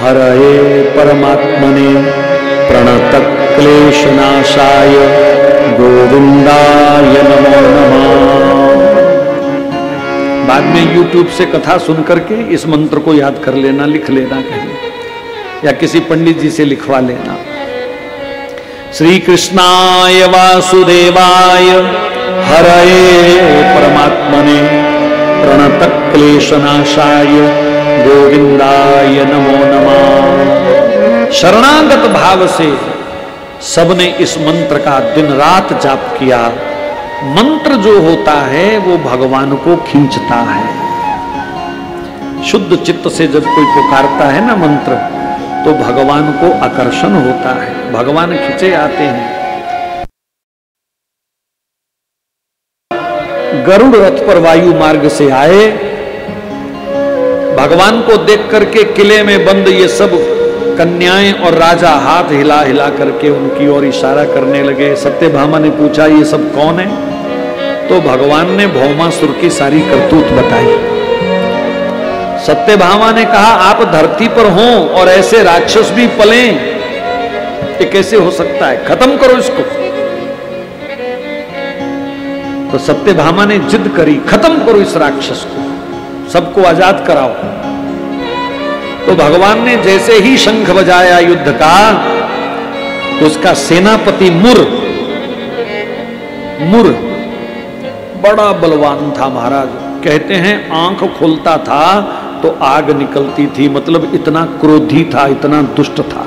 हरये परमात्मने प्रणतक्लेशनाशाय गोविंदाय नमो नमः। बाद में YouTube से कथा सुन करके इस मंत्र को याद कर लेना, लिख लेना कहीं, या किसी पंडित जी से लिखवा लेना। श्री कृष्णाय वासुदेवाय हरये परमात्मने प्रणतक्लेशनाशाय गोविंदाय नमो नमः। शरणागत भाव से सबने इस मंत्र का दिन रात जाप किया। मंत्र जो होता है वो भगवान को खींचता है। शुद्ध चित्त से जब कोई पुकारता है ना मंत्र, तो भगवान को आकर्षण होता है, भगवान खींचे आते हैं। गरुड़ रथ पर वायु मार्ग से आए, भगवान को देख करके किले में बंद ये सब कन्याएं और राजा हाथ हिला हिला करके उनकी ओर इशारा करने लगे। सत्यभामा ने पूछा ये सब कौन है? तो भगवान ने भौमासुर की सारी करतूत बताई। सत्यभामा ने कहा आप धरती पर हो और ऐसे राक्षस भी पलें, ये कैसे हो सकता है? खत्म करो इसको। तो सत्यभामा ने जिद करी, खत्म करो इस राक्षस को, सबको आजाद कराओ। तो भगवान ने जैसे ही शंख बजाया युद्ध का, तो उसका सेनापति मुर बड़ा बलवान था महाराज। कहते हैं आंख खोलता था तो आग निकलती थी, मतलब इतना क्रोधी था, इतना दुष्ट था।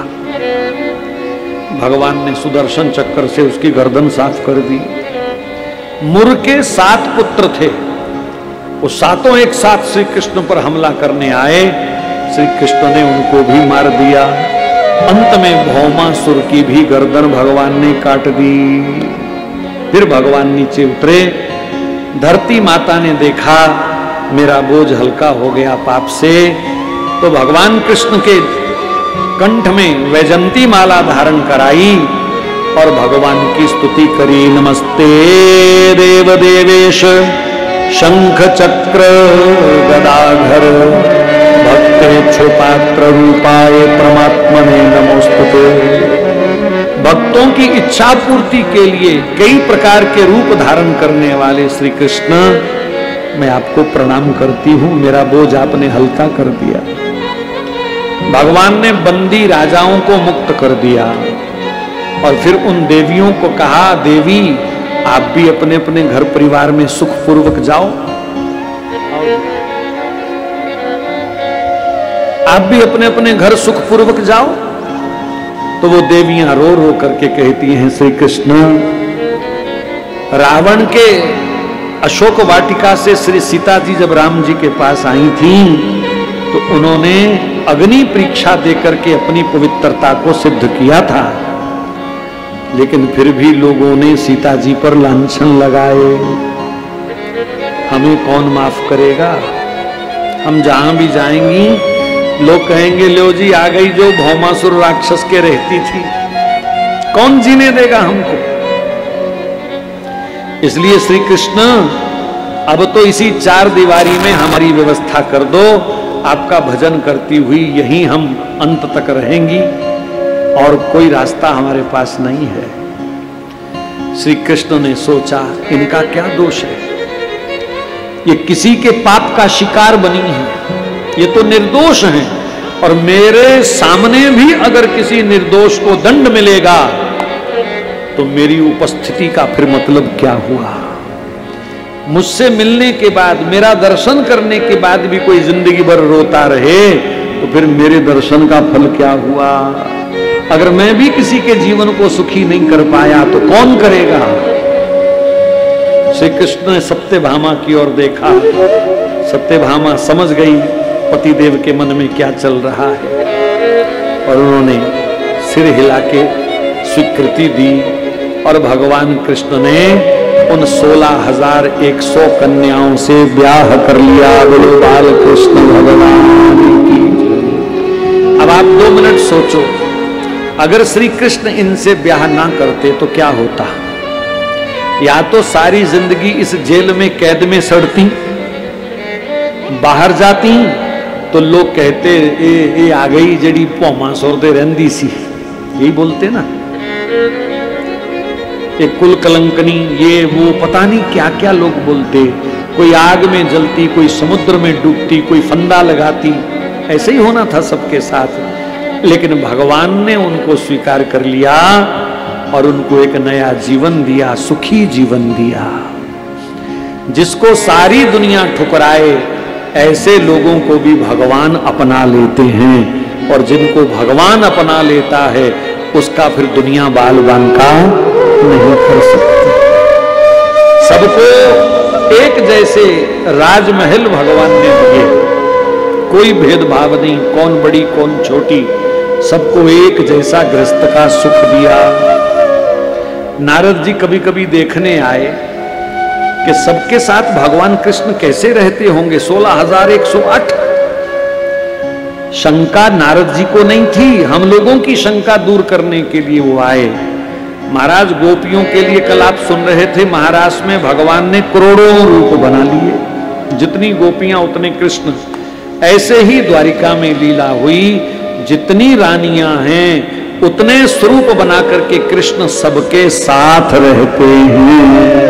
भगवान ने सुदर्शन चक्र से उसकी गर्दन साफ कर दी। मुर के 7 पुत्र थे, वो सातों एक साथ श्री कृष्ण पर हमला करने आए। श्री कृष्ण ने उनको भी मार दिया। अंत में भौमासुर की भी गर्दन भगवान ने काट दी। फिर भगवान नीचे उतरे। धरती माता ने देखा मेरा बोझ हल्का हो गया पाप से, तो भगवान कृष्ण के कंठ में वैजंती माला धारण कराई और भगवान की स्तुति करी। नमस्ते देव देवेश शंख चक्र गदाधर भक्तेच्छुपात्र रूपाय परमात्मने नमोस्तुते। भक्तों की इच्छा पूर्ति के लिए कई प्रकार के रूप धारण करने वाले श्री कृष्ण, मैं आपको प्रणाम करती हूं, मेरा बोझ आपने हल्का कर दिया। भगवान ने बंदी राजाओं को मुक्त कर दिया और फिर उन देवियों को कहा, देवी आप भी अपने अपने घर परिवार में सुख पूर्वक जाओ, आप भी अपने अपने घर सुख पूर्वक जाओ। तो वो देवियां रो रो करके कहती हैं, श्री कृष्ण रावण के अशोक वाटिका से श्री सीता जी जब राम जी के पास आई थी, तो उन्होंने अग्नि परीक्षा देकर के अपनी पवित्रता को सिद्ध किया था, लेकिन फिर भी लोगों ने सीता जी पर लांछन लगाए। हमें कौन माफ करेगा? हम जहां भी जाएंगी लोग कहेंगे लो जी आ गई जो भौमासुर राक्षस के रहती थी, कौन जीने देगा हमको? इसलिए श्री कृष्ण अब तो इसी 4 दीवारी में हमारी व्यवस्था कर दो, आपका भजन करती हुई यहीं हम अंत तक रहेंगी और कोई रास्ता हमारे पास नहीं है। श्री कृष्ण ने सोचा इनका क्या दोष है, ये किसी के पाप का शिकार बनी है, ये तो निर्दोष हैं, और मेरे सामने भी अगर किसी निर्दोष को दंड मिलेगा तो मेरी उपस्थिति का फिर मतलब क्या हुआ? मुझसे मिलने के बाद, मेरा दर्शन करने के बाद भी कोई जिंदगी भर रोता रहे तो फिर मेरे दर्शन का फल क्या हुआ? अगर मैं भी किसी के जीवन को सुखी नहीं कर पाया तो कौन करेगा? श्री कृष्ण ने सत्यभामा की ओर देखा। सत्यभामा समझ गई पतिदेव के मन में क्या चल रहा है, और उन्होंने सिर हिला के स्वीकृति दी और भगवान कृष्ण ने उन 16,100 कन्याओं से ब्याह कर लिया। बोलो बाल कृष्ण भगवान की। अब आप 2 मिनट सोचो, अगर श्री कृष्ण इनसे ब्याह ना करते तो क्या होता? या तो सारी जिंदगी इस जेल में कैद में सड़ती, बाहर जाती, तो लोग कहते ए आ गई जड़ी भौमा सुरदे रहंदी सी, यही बोलते ना, एक कुल कलंकनी, ये वो पता नहीं क्या क्या लोग बोलते। कोई आग में जलती, कोई समुद्र में डूबती, कोई फंदा लगाती, ऐसे ही होना था सबके साथ। लेकिन भगवान ने उनको स्वीकार कर लिया और उनको एक नया जीवन दिया, सुखी जीवन दिया। जिसको सारी दुनिया ठुकराए ऐसे लोगों को भी भगवान अपना लेते हैं, और जिनको भगवान अपना लेता है उसका फिर दुनिया बाल बांका नहीं कर सकती। सबको एक जैसे राजमहल भगवान ने दिए, कोई भेदभाव नहीं, कौन बड़ी कौन छोटी, सबको एक जैसा गृहस्थ का सुख दिया। नारद जी कभी कभी देखने आए कि सबके साथ भगवान कृष्ण कैसे रहते होंगे। 16,108 शंका नारद जी को नहीं थी, हम लोगों की शंका दूर करने के लिए वो आए। महाराज गोपियों के लिए कल आप सुन रहे थे, महाराष्ट्र में भगवान ने करोड़ों रूप बना लिए, जितनी गोपियां उतने कृष्ण। ऐसे ही द्वारिका में लीला हुई, जितनी रानियां हैं उतने स्वरूप बना करके कृष्ण सबके साथ रहते हैं।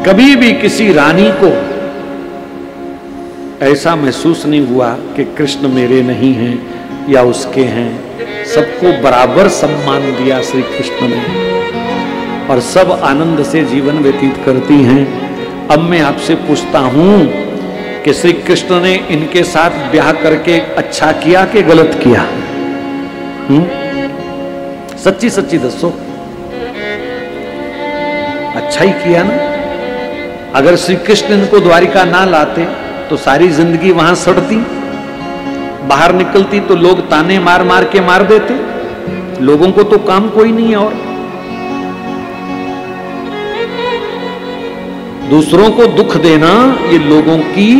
कभी भी किसी रानी को ऐसा महसूस नहीं हुआ कि कृष्ण मेरे नहीं हैं या उसके हैं। सबको बराबर सम्मान दिया श्री कृष्ण ने, और सब आनंद से जीवन व्यतीत करती हैं। अब मैं आपसे पूछता हूं कि श्री कृष्ण ने इनके साथ ब्याह करके अच्छा किया कि गलत किया? सच्ची सच्ची दसो, अच्छा ही किया ना। अगर श्री कृष्ण इनको द्वारिका ना लाते तो सारी जिंदगी वहां सड़ती, बाहर निकलती तो लोग ताने मार मार के मार देते। लोगों को तो काम कोई नहीं है, और दूसरों को दुख देना ये लोगों की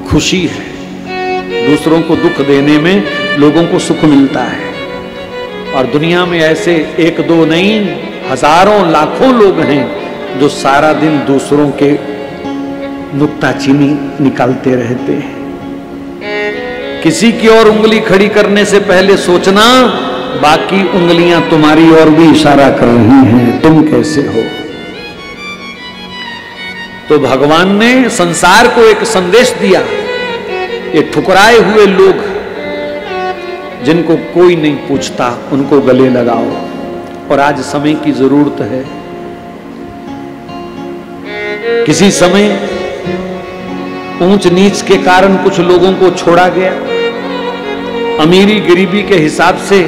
खुशी है। दूसरों को दुख देने में लोगों को सुख मिलता है। और दुनिया में ऐसे एक दो नहीं, हजारों लाखों लोग हैं जो सारा दिन दूसरों के नुक्ताचीनी निकालते रहते हैं। किसी की ओर उंगली खड़ी करने से पहले सोचना, बाकी उंगलियां तुम्हारी ओर भी इशारा कर रही हैं, तुम कैसे हो। तो भगवान ने संसार को एक संदेश दिया, ये ठुकराए हुए लोग जिनको कोई नहीं पूछता उनको गले लगाओ। और आज समय की जरूरत है। किसी समय ऊंच नीच के कारण कुछ लोगों को छोड़ा गया, अमीरी गरीबी के हिसाब से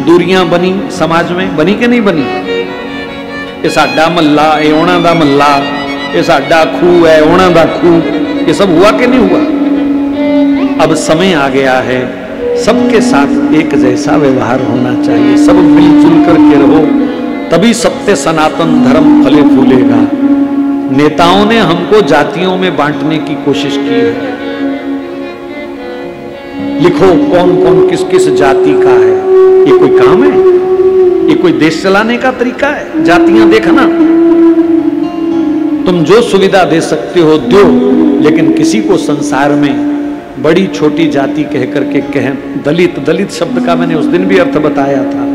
दूरियां बनी, समाज में बनी कि नहीं बनी। ये साडा मल्ला, ये ओणा दा मल्ला, ये साडा खूह है, ओणा दा खूह, ये सब हुआ कि नहीं हुआ। अब समय आ गया है, सबके साथ एक जैसा व्यवहार होना चाहिए। सब मिलजुल करके रहो, तभी सत्य सनातन धर्म फले फूलेगा। नेताओं ने हमको जातियों में बांटने की कोशिश की है। लिखो कौन कौन किस किस जाति का है, ये कोई काम है? ये कोई देश चलाने का तरीका है? जातियां देखना, तुम जो सुविधा दे सकते हो दो, लेकिन किसी को संसार में बड़ी छोटी जाति कह करके कह। दलित, दलित शब्द का मैंने उस दिन भी अर्थ बताया था।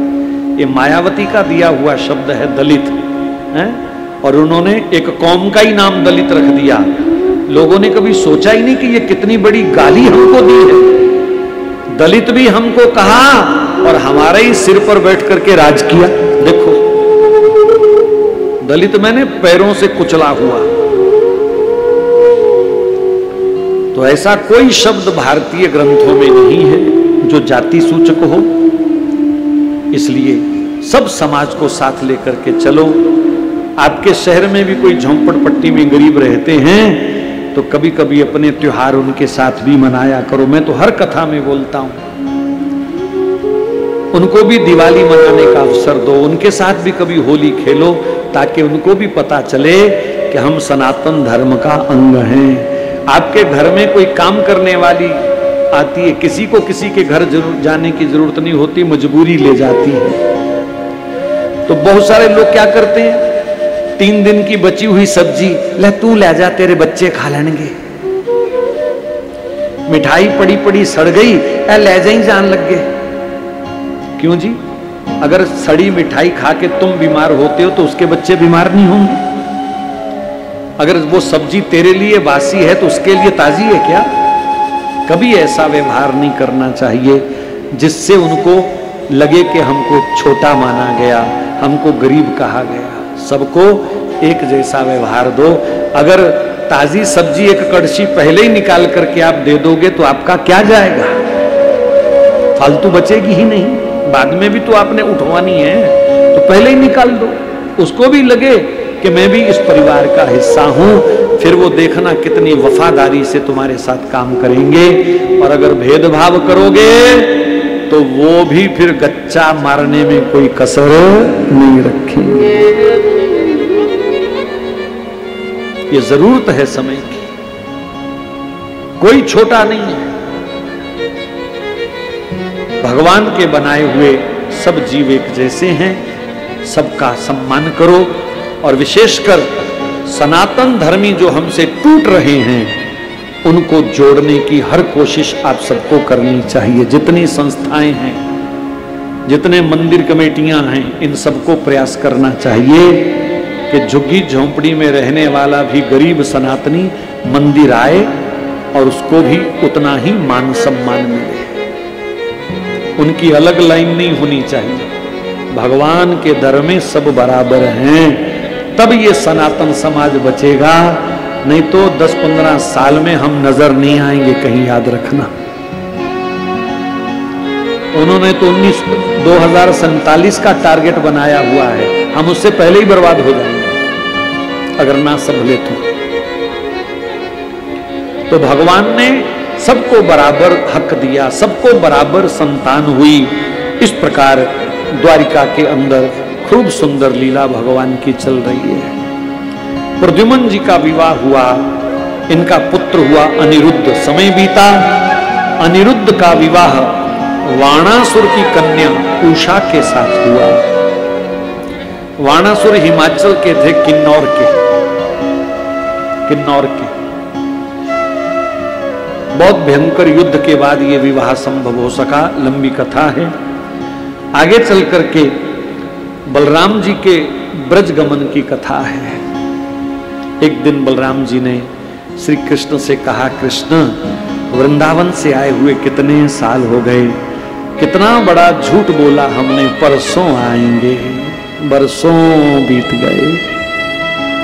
ये मायावती का दिया हुआ शब्द है दलित है, और उन्होंने एक कौम का ही नाम दलित रख दिया। लोगों ने कभी सोचा ही नहीं कि ये कितनी बड़ी गाली हमको दी है। दलित भी हमको कहा और हमारे ही सिर पर बैठ करके राज किया। देखो, दलित मैंने पैरों से कुचला हुआ। तो ऐसा कोई शब्द भारतीय ग्रंथों में नहीं है जो जाति सूचक हो। इसलिए सब समाज को साथ लेकर के चलो। आपके शहर में भी कोई झोंपड़पट्टी में गरीब रहते हैं तो कभी कभी अपने त्योहार उनके साथ भी मनाया करो। मैं तो हर कथा में बोलता हूं, उनको भी दिवाली मनाने का अवसर दो, उनके साथ भी कभी होली खेलो, ताकि उनको भी पता चले कि हम सनातन धर्म का अंग हैं। आपके घर में कोई काम करने वाली आती है, किसी को किसी के घर जरूर जाने की जरूरत नहीं होती, मजबूरी ले जाती है। तो बहुत सारे लोग क्या करते हैं, 3 दिन की बची हुई सब्जी ले तू ले जा, तेरे बच्चे खा लेंगे। मिठाई पड़ी पड़ी सड़ गई, ले जाई जान लग गए। क्यों जी? अगर सड़ी मिठाई खा के तुम बीमार होते हो तो उसके बच्चे बीमार नहीं होंगे? अगर वो सब्जी तेरे लिए बासी है तो उसके लिए ताजी है क्या? कभी ऐसा व्यवहार नहीं करना चाहिए जिससे उनको लगे कि हमको छोटा माना गया, हमको गरीब कहा गया। सबको एक जैसा व्यवहार दो। अगर ताजी सब्जी एक कड़छी पहले ही निकाल करके आप दे दोगे तो आपका क्या जाएगा? फालतू बचेगी ही नहीं, बाद में भी तो आपने उठवानी है, तो पहले ही निकाल दो। उसको भी लगे कि मैं भी इस परिवार का हिस्सा हूं, फिर वो देखना कितनी वफादारी से तुम्हारे साथ काम करेंगे। और अगर भेदभाव करोगे तो वो भी फिर गच्चा मारने में कोई कसर नहीं रखेंगे। ये जरूरत है समय की, कोई छोटा नहीं है। भगवान के बनाए हुए सब जीव एक जैसे हैं, सबका सम्मान करो। और विशेषकर सनातन धर्मी जो हमसे टूट रहे हैं उनको जोड़ने की हर कोशिश आप सबको करनी चाहिए। जितनी संस्थाएं हैं, जितने मंदिर कमेटियां हैं, इन सबको प्रयास करना चाहिए कि झुग्गी झोंपड़ी में रहने वाला भी गरीब सनातनी मंदिर आए और उसको भी उतना ही मान सम्मान मिले। उनकी अलग लाइन नहीं होनी चाहिए। भगवान के दर में सब बराबर हैं, तब ये सनातन समाज बचेगा। नहीं तो 10-15 साल में हम नजर नहीं आएंगे कहीं, याद रखना। उन्होंने तो 2047 का टारगेट बनाया हुआ है, हम उससे पहले ही बर्बाद हो जाएंगे अगर ना संभले तो। भगवान ने सबको बराबर हक दिया, सबको बराबर संतान हुई। इस प्रकार द्वारिका के अंदर खूब सुंदर लीला भगवान की चल रही है। प्रद्युम्न जी का विवाह हुआ, इनका पुत्र हुआ अनिरुद्ध। समय बीता, अनिरुद्ध का विवाह वाणासुर की कन्या उषा के साथ हुआ। वाणासुर हिमाचल के थे, किन्नौर के। बहुत भयंकर युद्ध के बाद यह विवाह संभव हो सका, लंबी कथा है। आगे चल करके बलराम जी के ब्रज गमन की कथा है। एक दिन बलराम जी ने श्री कृष्ण से कहा, कृष्ण वृंदावन से आए हुए कितने साल हो गए, कितना बड़ा झूठ बोला हमने, परसों आएंगे, बरसों बीत गए।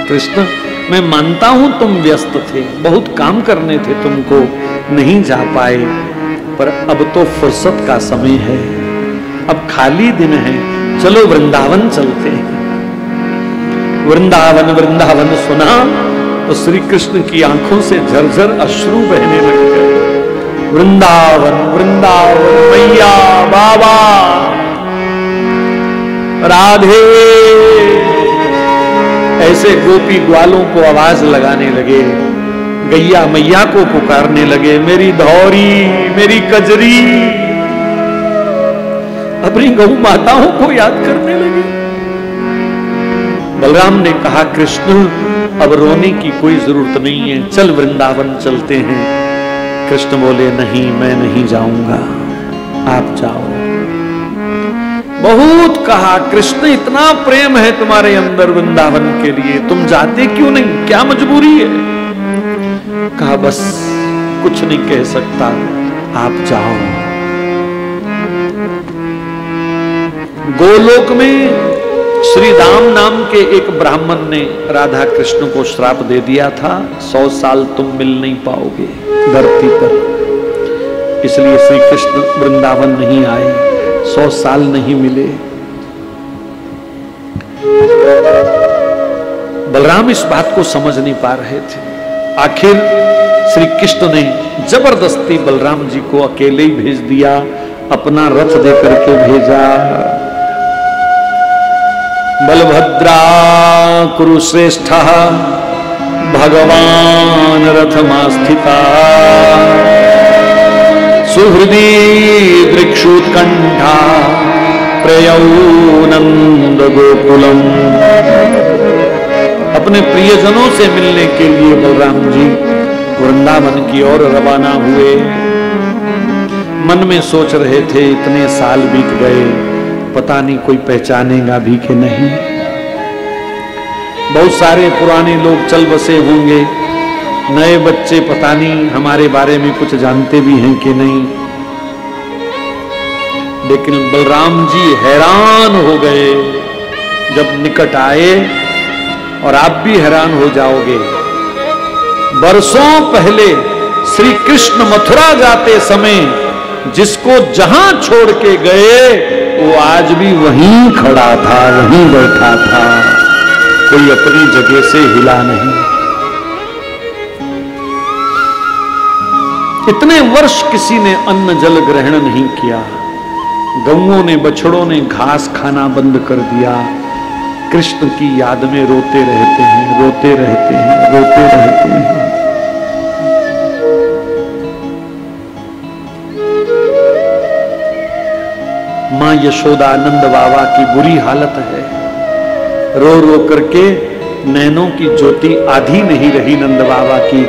कृष्ण मैं मानता हूं तुम व्यस्त थे, बहुत काम करने थे तुमको, नहीं जा पाए, पर अब तो फुर्सत का समय है, अब खाली दिन है, चलो वृंदावन चलते हैं। वृंदावन वृंदावन सुना तो श्री कृष्ण की आंखों से झरझर अश्रु बहने लग गए। वृंदावन वृंदावन मैया बाबा राधे, ऐसे गोपी ग्वालों को आवाज लगाने लगे, गैया मैया को पुकारने लगे, मेरी धौरी, मेरी कजरी, अपनी गौ माताओं को याद करने लगे। बलराम ने कहा, कृष्ण अब रोने की कोई जरूरत नहीं है, चल वृंदावन चलते हैं। कृष्ण बोले, नहीं मैं नहीं जाऊंगा, आप जाओ। बहुत कहा, कृष्ण इतना प्रेम है तुम्हारे अंदर वृंदावन के लिए, तुम जाते क्यों नहीं, क्या मजबूरी है? कहा बस कुछ नहीं कह सकता, आप जाओ। गोलोक में श्री राम नाम के एक ब्राह्मण ने राधा कृष्ण को श्राप दे दिया था, 100 साल तुम मिल नहीं पाओगे धरती पर, इसलिए श्री कृष्ण वृंदावन नहीं आए, 100 साल नहीं मिले। बलराम इस बात को समझ नहीं पा रहे थे। आखिर श्री कृष्ण ने जबरदस्ती बलराम जी को अकेले ही भेज दिया, अपना रथ दे करके भेजा। बलभद्रा कुरुश्रेष्ठ भगवान रथमास्थिता, सुहृदी दृक्षुत्कंठा प्रयौ नंद गोकुलम। अपने प्रियजनों से मिलने के लिए बलराम जी वृंदावन की ओर रवाना हुए। मन में सोच रहे थे इतने साल बीत गए, पता नहीं कोई पहचानेगा भी कि नहीं। बहुत सारे पुराने लोग चल बसे होंगे, नए बच्चे पता नहीं हमारे बारे में कुछ जानते भी हैं कि नहीं। लेकिन बलराम जी हैरान हो गए जब निकट आए, और आप भी हैरान हो जाओगे। बरसों पहले श्री कृष्ण मथुरा जाते समय जिसको जहां छोड़ के गए वो आज भी वहीं खड़ा था, वहीं बैठा था, कोई अपनी जगह से हिला नहीं। इतने वर्ष किसी ने अन्न जल ग्रहण नहीं किया, गौओं ने बछड़ों ने घास खाना बंद कर दिया। कृष्ण की याद में रोते रहते हैं, रोते रहते हैं, रोते रहते हैं। मां यशोदा नंद बाबा की बुरी हालत है, रो रो करके नैनों की ज्योति आधी नहीं रही। नंद बाबा की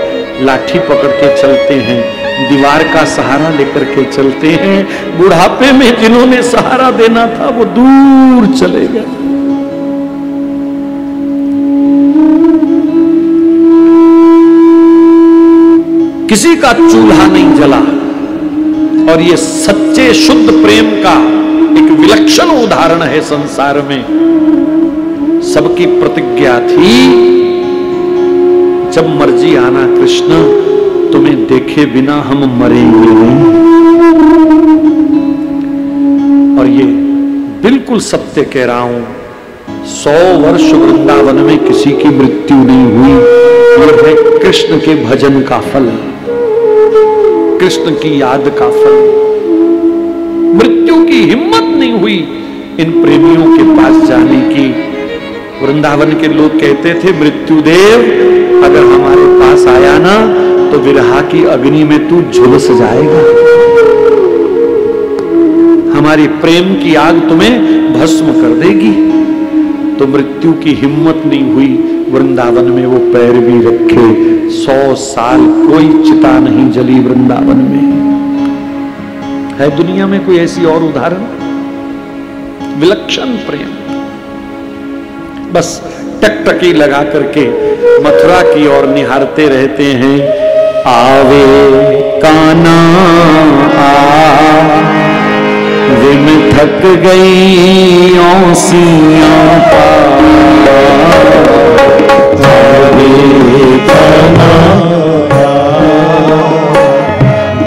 लाठी पकड़ के चलते हैं, दीवार का सहारा लेकर के चलते हैं। बुढ़ापे में जिन्होंने सहारा देना था वो दूर चले गए। किसी का चूल्हा नहीं जला, और ये सच्चे शुद्ध प्रेम का एक विलक्षण उदाहरण है संसार में। सबकी प्रतिज्ञा थी जब मर्जी आना कृष्ण, तुम्हें देखे बिना हम मरेंगे नहीं। और ये बिल्कुल सत्य कह रहा हूं, 100 वर्ष वृंदावन में किसी की मृत्यु नहीं हुई। यह है कृष्ण के भजन का फल, कृष्ण की याद का फल। मृत्यु की हिम्मत नहीं हुई इन प्रेमियों के पास जाने की। वृंदावन के लोग कहते थे, मृत्युदेव अगर हमारे पास आया ना तो विरहा की अग्नि में तू झुलस जाएगा, हमारी प्रेम की आग तुम्हें भस्म कर देगी। तो मृत्यु की हिम्मत नहीं हुई वृंदावन में वो पैर भी रखे। 100 साल कोई चिता नहीं जली वृंदावन में। है दुनिया में कोई ऐसी और उदाहरण? विलक्षण प्रेम। बस टकटकी लगा करके मथुरा की ओर निहारते रहते हैं। आवे काना विम थक गई औसियां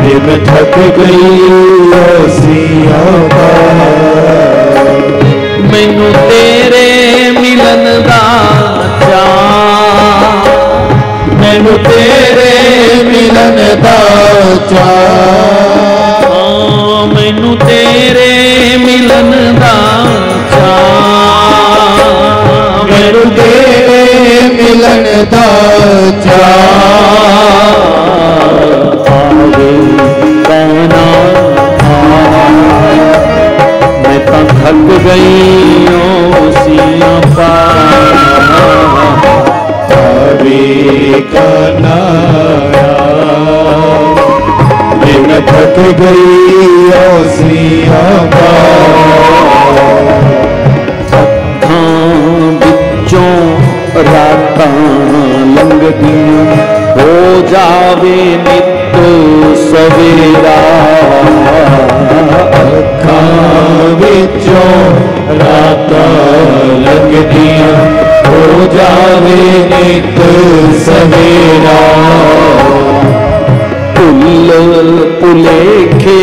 विम थक गई औसियां मैनू तेरे मिलन दा चाह, मैनू तेरे मिलन दा चाह, मैनू तेरे मिलन दा चाह, मैनू तेरे मिलन दा चाह। आवे काना मैं तो थक गई औसियां आवे काना मैं थक गई औसियां बिचों रातां लंघदियां हो जावे नित सवेरा। अखां विचों रातां लंघदियां हो जावे नित सवेरा। पुल पुलेखे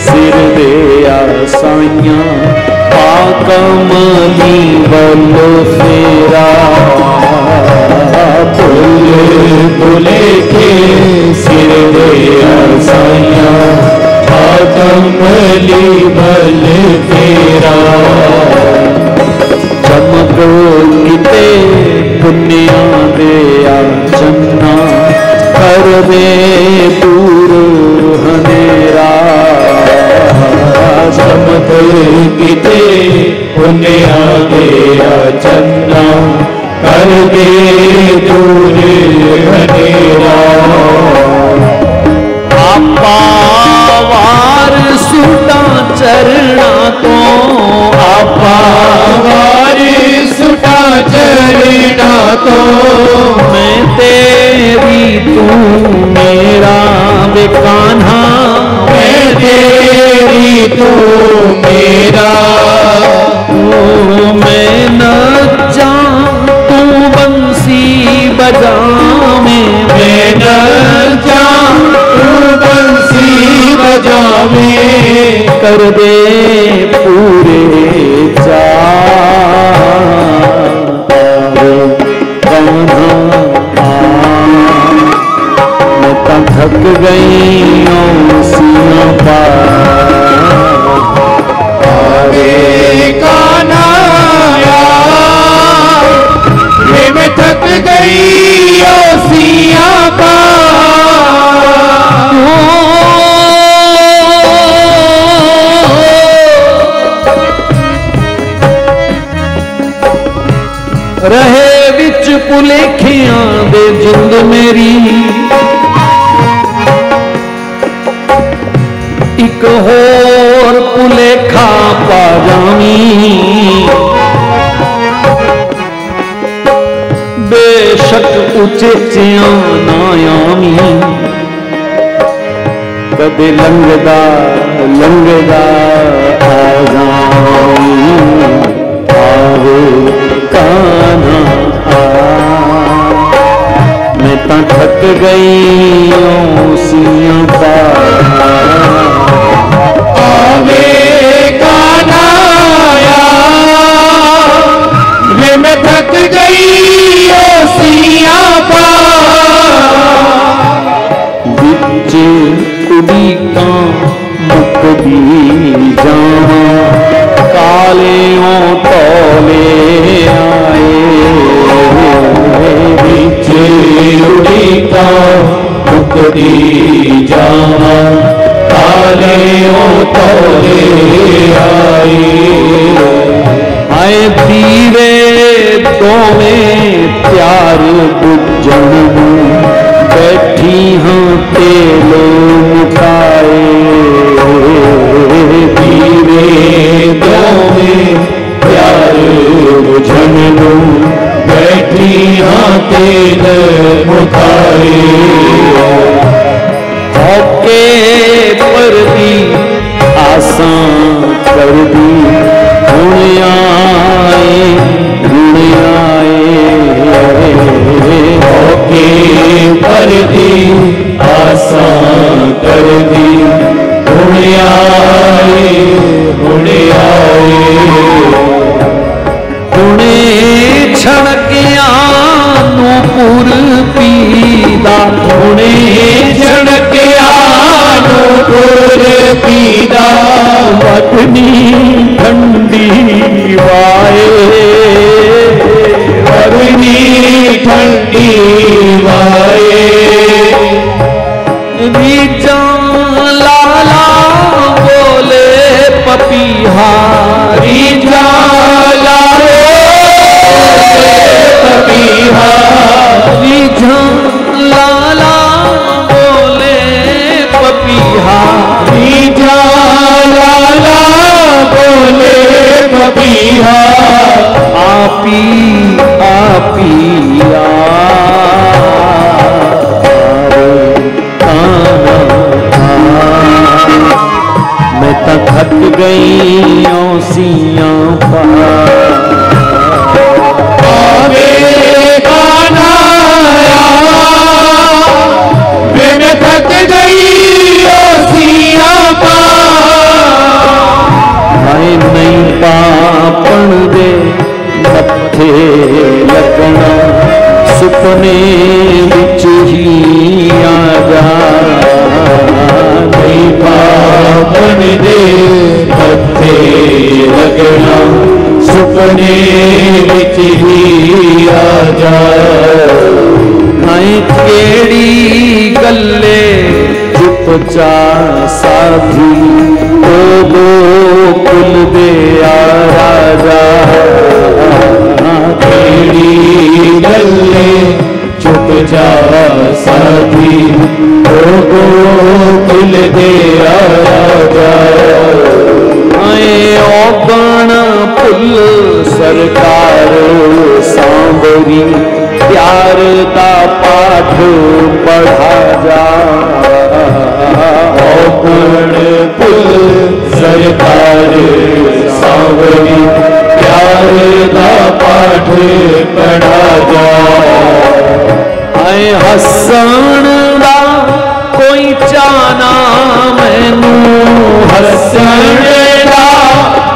सिर दे आसाइयां कमली बल फेरा। पुल पुलेखे सिर दे आसाइयां कमली बल फेरा। चमक किते पुनिया दे चन्ना कर दे दूर हनेरा। चमक किते पुनिया दे चन्ना कर दे दूर हनेरा। को, मैं तेरी तू मेरा वे कान्हा, मैं तेरी तू मेरा। ओ मैं न जाऊं तू बंसी बजावे, मैं न जाऊं तू बंसी बजावे, कर दे पूरे चारे कान्हा आ। मैं तो थक गई सिया पार, अरे कान्हा रे मैं थक गई ओ सिया पार। रहे विच पुलेखियां दे जिंद मेरी, एक होर पुलेखा पा जावी, बेशक उचेचियां ना आवी, कदे लंघदा लंघदा आ जावी, आवे कान्हा आ। मैं तो थक गई सिया पार, आवे कान्हा रे मैं थक गई ओ सिया पार। बिच उड़ीका मुकदी जावा, कालेओं तौले आए, बिच उड़ीका मुकदी जावा, कालेओं तौले आए। आए दीवे दोवें प्यार बुझण नूं, बैठी हाँ तेलो मुकाए, दीवे दोवें प्यार बुझण नूं, बैठी हाँ तेल मुखाए। होके पर दी आसां कर दी, हुण आए होके पर दी आसां कर दी, हुण आए हुण आए। हुणे छड़किया नूपुर पीदा, हुणे छड़किया नूपुर पीदा, वटनी ठंडी वाए, वटनी ठंडी वाए। रीजा लाला बोले पपीहा, रीजा लाले पपीहा, रीजा लाला बोले पपीहा, रीजा लाला बोले पपीहा। आपी आपी मैं तो थक गई सिया पार, आवे कान्हा वे मैं थक गई ओ सिया पार। हाय नहीं पापण दे मत्थे लगना, सुपने विच ही आ जा, नहीं पापन दे मत्थे लगना, सुपने विच ही आ जा। हाय केड़ी गल्ले चुपचा साधी, ओ दो कुल दे आ राजा, केड़ी गल्ले चुप जा साधी, ओ कुल दे आ राजा। आए औगण पुल सरकार सांबरी, प्यार दा पाठ पढ़ा जा। औगण पुल सरकार सांवरी प्यार दा पाठ पढ़ा जा। आए हसन दा कोई चाना मैनू, हसन दा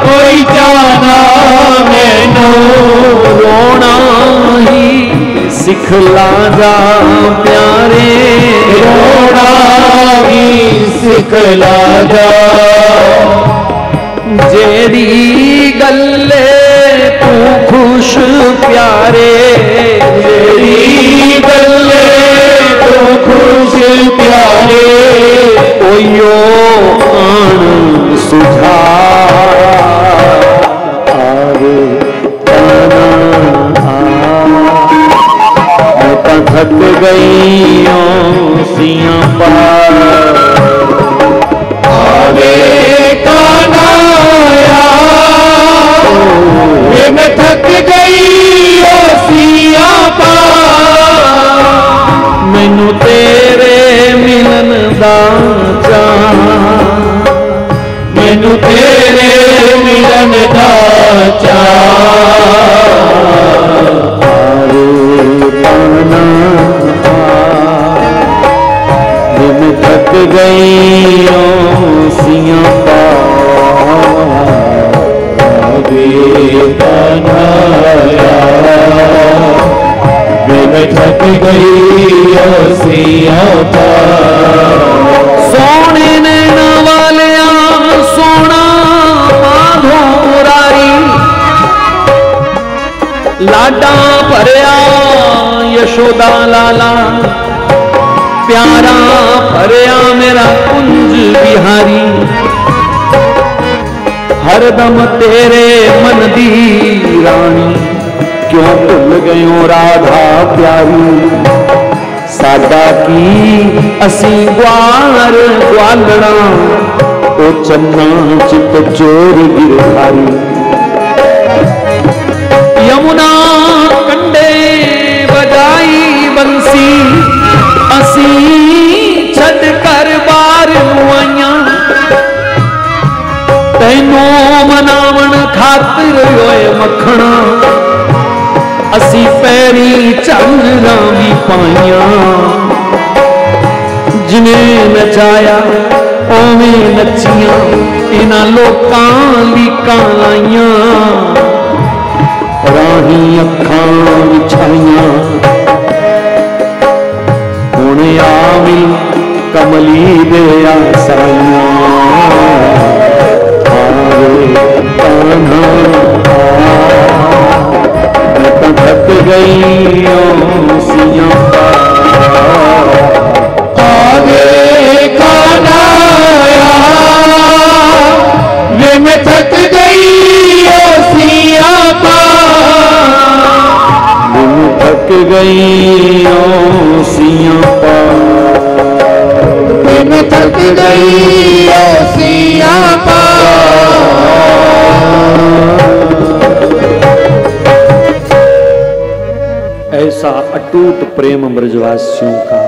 कोई जाना मैनू, रोना ही सिखला जा प्यारे, रोना ही सिखला जा। जेड़ी गल्ले तू खुश प्यारे, जेड़ी गल्ले तू खुश प्यारे, ओयो आन सुझा आवे ताना मैं तो थक गई सिया पार। आवे काना वे मैं थक गई सिया पार। मैनू तेरे मिलन दा चाह, मैनू तेरे मिलन दा चाह। मैं थक गई सिया मैं थक गई सिया सोने नैना वालिया सोना माधो मुरारी, लाडा भरिया यशोदा लाला, प्यारा भरिया मेरा कुंज बिहारी। हरदम तेरे मन दी रानी, क्यों भुल गयो राधा प्यारी। साडा की असी ग्वार ग्वालना, ओ चन्ना चित चोर गिरधारी। यमुना कंडे बजाई बंसी, असी छड़ कर बार आइया। तैनू मनावन खातिर होए मखना, असी पैरी झालरा भी पाइया। जिन्हें नचाया ओवें नचिया, इन्हां लोकां लीकां लाइया। राही अखां विछाइया, हुण आवी कमली दे आसाइया। मैं तो थक गई सिया आगे खाना वे मैं थक गई सिया मैं थक गई सिया मैं थक गई सिया ऐसा अटूट प्रेम ब्रजवासियों का